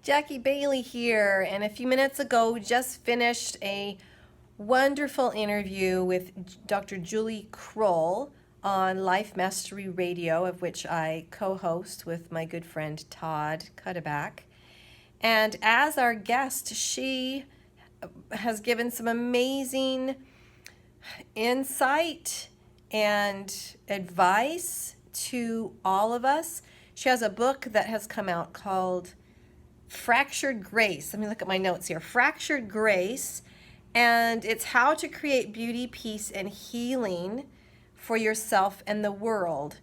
Jackie Bailey here, and a few minutes ago just finished a wonderful interview with Dr. Julie Kroll on Life Mastery Radio, of which I co-host with my good friend Todd Cuddeback. And as our guest, she has given some amazing insight and advice to all of us. She has a book that has come out called Fractured Grace. Let me look at my notes here. Fractured Grace, and it's how to create beauty, peace, and healing for yourself and the world.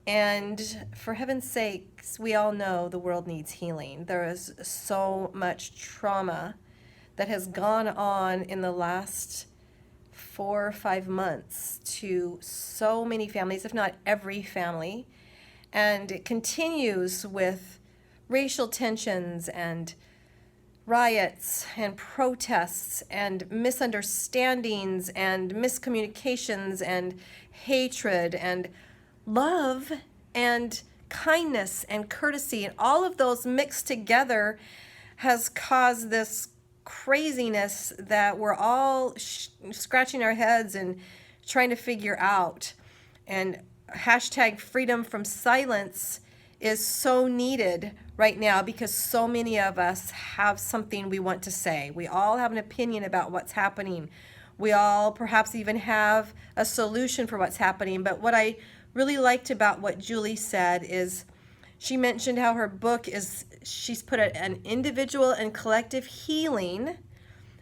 And for heaven's sakes, we all know the world needs healing. There is so much trauma that has gone on in the last 4 or 5 months to so many families, if not every family. And it continues with racial tensions and riots and protests and misunderstandings and miscommunications and hatred and love and kindness and courtesy, and all of those mixed together has caused this craziness that we're all scratching our heads and trying to figure out. And hashtag freedom from silence is so needed right now because so many of us have something we want to say. We all have an opinion about what's happening. We all perhaps even have a solution for what's happening. But what I really liked about what Julie said is she mentioned how her book is, she's put it an individual and collective healing,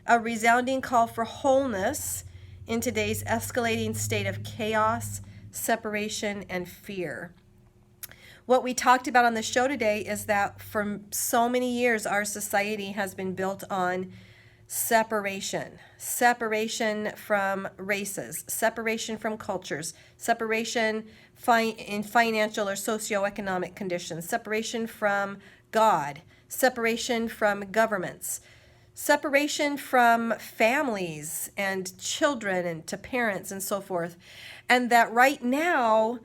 a resounding call for wholeness in today's escalating state of chaos, separation, and fear. What we talked about on the show today is that for so many years, our society has been built on separation from races, separation from cultures, separation in financial or socioeconomic conditions, separation from God, separation from governments, separation from families and children and to parents and so forth. And that right now,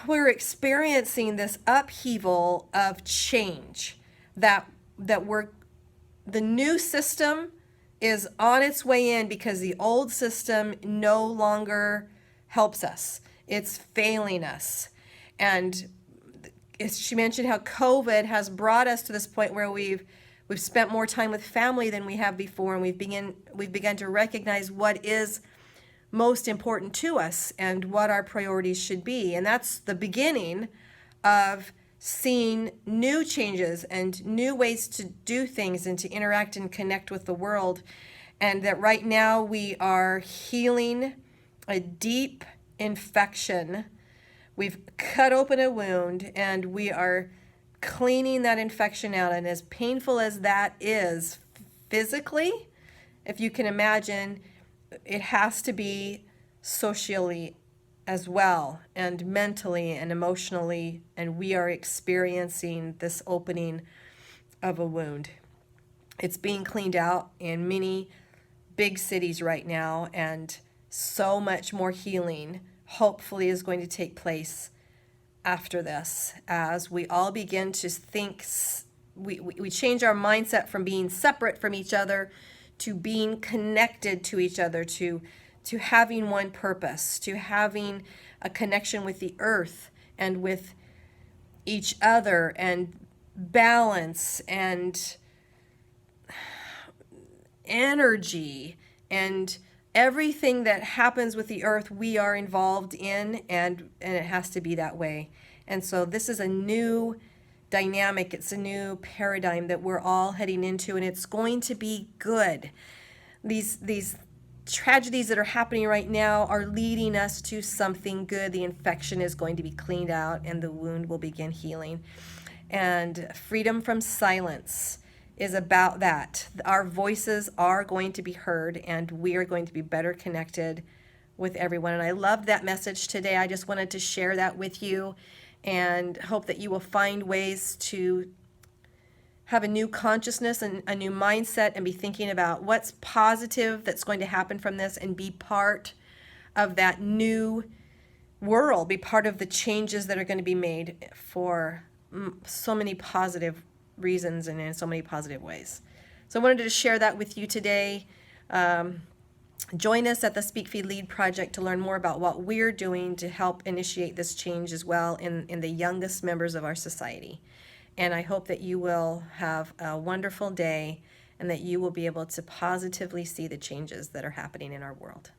we're experiencing this upheaval of change, that the new system is on its way in because the old system no longer helps us. It's failing us. And she mentioned how COVID has brought us to this point where we've spent more time with family than we have before, and we've begun to recognize what is most important to us and what our priorities should be. And that's the beginning of seeing new changes and new ways to do things and to interact and connect with the world. And that right now we are healing a deep infection. We've cut open a wound and we are cleaning that infection out. And as painful as that is physically, if you can imagine, it has to be socially as well, and mentally and emotionally, and we are experiencing this opening of a wound. It's being cleaned out in many big cities right now, and so much more healing hopefully is going to take place after this as we all begin to think, we change our mindset from being separate from each other to being connected to each other, to having one purpose, to having a connection with the earth and with each other, and balance and energy and everything that happens with the earth we are involved in, and it has to be that way. And so this is a new dynamic, it's a new paradigm that we're all heading into, and it's going to be good. These tragedies that are happening right now are leading us to something good. The infection is going to be cleaned out and the wound will begin healing. And freedom from silence is about that. Our voices are going to be heard and we are going to be better connected with everyone. And I loved that message today. I just wanted to share that with you and hope that you will find ways to have a new consciousness and a new mindset and be thinking about what's positive that's going to happen from this and be part of that new world, be part of the changes that are going to be made for so many positive reasons and in so many positive ways. So I wanted to share that with you today. Join us at the Speak Feed Lead Project to learn more about what we're doing to help initiate this change as well in the youngest members of our society. And I hope that you will have a wonderful day and that you will be able to positively see the changes that are happening in our world.